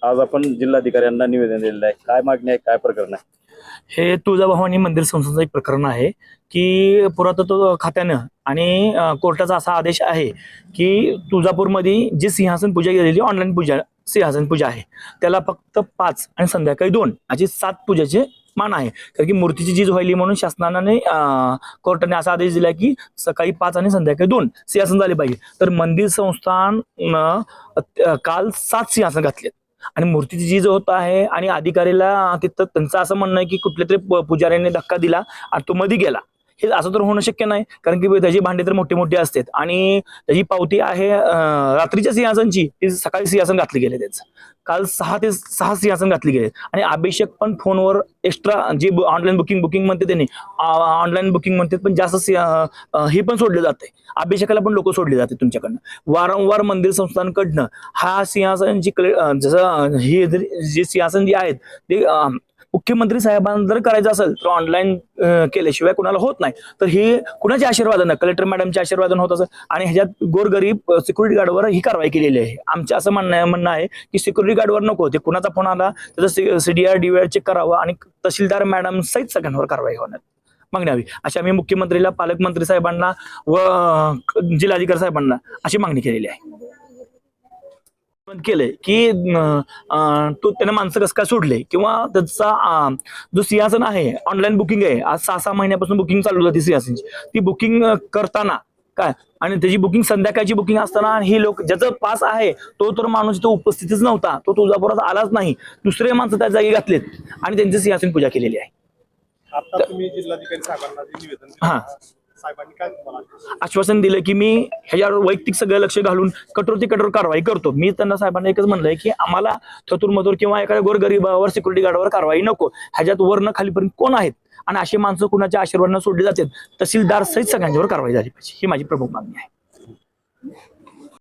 आज आपण जिल्हाधिकाऱ्यांना निवेदन दिलेलं आहे, काय मागणी आहे, काय प्रकरण आहे? हे तुळजाभवानी मंदिर संस्थांचं एक प्रकरण आहे की पुरातत्व खात्यानं आणि कोर्टाचा असा आदेश आहे की तुळजापूरमध्ये जी सिंहासन पूजा केलेली ऑनलाईन पूजा सिंहासन पूजा आहे त्याला फक्त 5 आणि संध्याकाळी 2 अशी 7 पूजाचे मान आहे. कारण की मूर्तीची झीज व्हायली म्हणून शासनाने कोर्टाने असा आदेश दिला की सकाळी 5 आणि संध्याकाळी 2 सिंहासन झाले पाहिजे. तर मंदिर संस्थान काल 7 सिंहासन घातले आणि मूर्तीची झीज होत आहे आणि अधिकारीला तिथं त्यांचं असं म्हणणं आहे की कुठल्या तरी पुजाऱ्याने धक्का दिला आणि तो मध्ये गेला. हे असं तर होणं शक्य नाही, कारण की त्याची भांडे तर मोठी मोठी असतात आणि त्याची पावती आहे रात्रीच्या सिंहासनची, ती सकाळी सिंहासन घातले गेले. त्याचं काल 6 ते 6 सिंहासन घातले गेले आणि अभिषेक पण फोनवर एक्स्ट्रा जे ऑनलाईन बुकिंग म्हणते त्यांनी ऑनलाईन बुकिंग म्हणतात, पण जास्त हे पण सोडले जाते. अभिषेकाला पण लोक सोडले जाते तुमच्याकडनं. वारंवार मंदिर संस्थांकडनं हा सिंहासनची जसं हे जे सिंहासन जे आहेत ते मुख्यमंत्री साहेबांना जर करायचं असेल तर ऑनलाईन केल्याशिवाय कुणाला होत नाही. तर हे कुणाच्या आशीर्वादानं, कलेक्टर मॅडमच्या आशीर्वादानं होत असं आणि ह्याच्यात गोरगरीब सिक्युरिटी गार्डवर ही कारवाई केलेली आहे. आमचं असं म्हणणं आहे की सिक्युरिटी गार्डवर नको, ते कुणाचा फोन आला त्याचं CDR DVR चेक करावं आणि तहसीलदार मॅडम सहित सगळ्यांवर कारवाई होणार मागणी हवी अशी आम्ही मुख्यमंत्रीला, पालकमंत्री साहेबांना व जिल्हाधिकारी साहेबांना अशी मागणी केलेली आहे. केलंय की तो त्याने माणसं कसं काय सोडले किंवा त्याचा जो सिंहासन आहे ऑनलाईन बुकिंग आहे, आज 6 महिन्यापासून बुकिंग चालू होती सिंहासनची. ती बुकिंग करताना काय आणि त्याची बुकिंग संध्याकाळची बुकिंग असताना ही लोक ज्याचं पास आहे तो तर माणूस तो उपस्थितच नव्हता, तो तुळजापुरात आलाच नाही. दुसरे माणसं त्या जागी घातलेत आणि त्यांची सिंहासन पूजा केलेली आहे. आता तुम्ही जिल्हाधिकारी साहेबांना निवेदन दिलं, साहेबांनी काय तुम्हाला आश्वासन दिलं की मी ह्याच्यावर वैयक्तिक सगळं लक्ष घालून कठोर कारवाई करतो. मी त्यांना साहेबांना एकच म्हणलंय की आम्हाला थतुरमधूर किंवा एखाद्या गोरगरिबावर सिक्युरिटी गार्डवर कारवाई नको. ह्याच्यात वरनं खालीपर्यंत कोण आहेत आणि अशी माणसं कुणाच्या आशीर्वादानं सोडली जातात, तहसीलदार सहित सगळ्यांच्यावर कारवाई झाली पाहिजे, ही माझी प्रमुख मागणी आहे.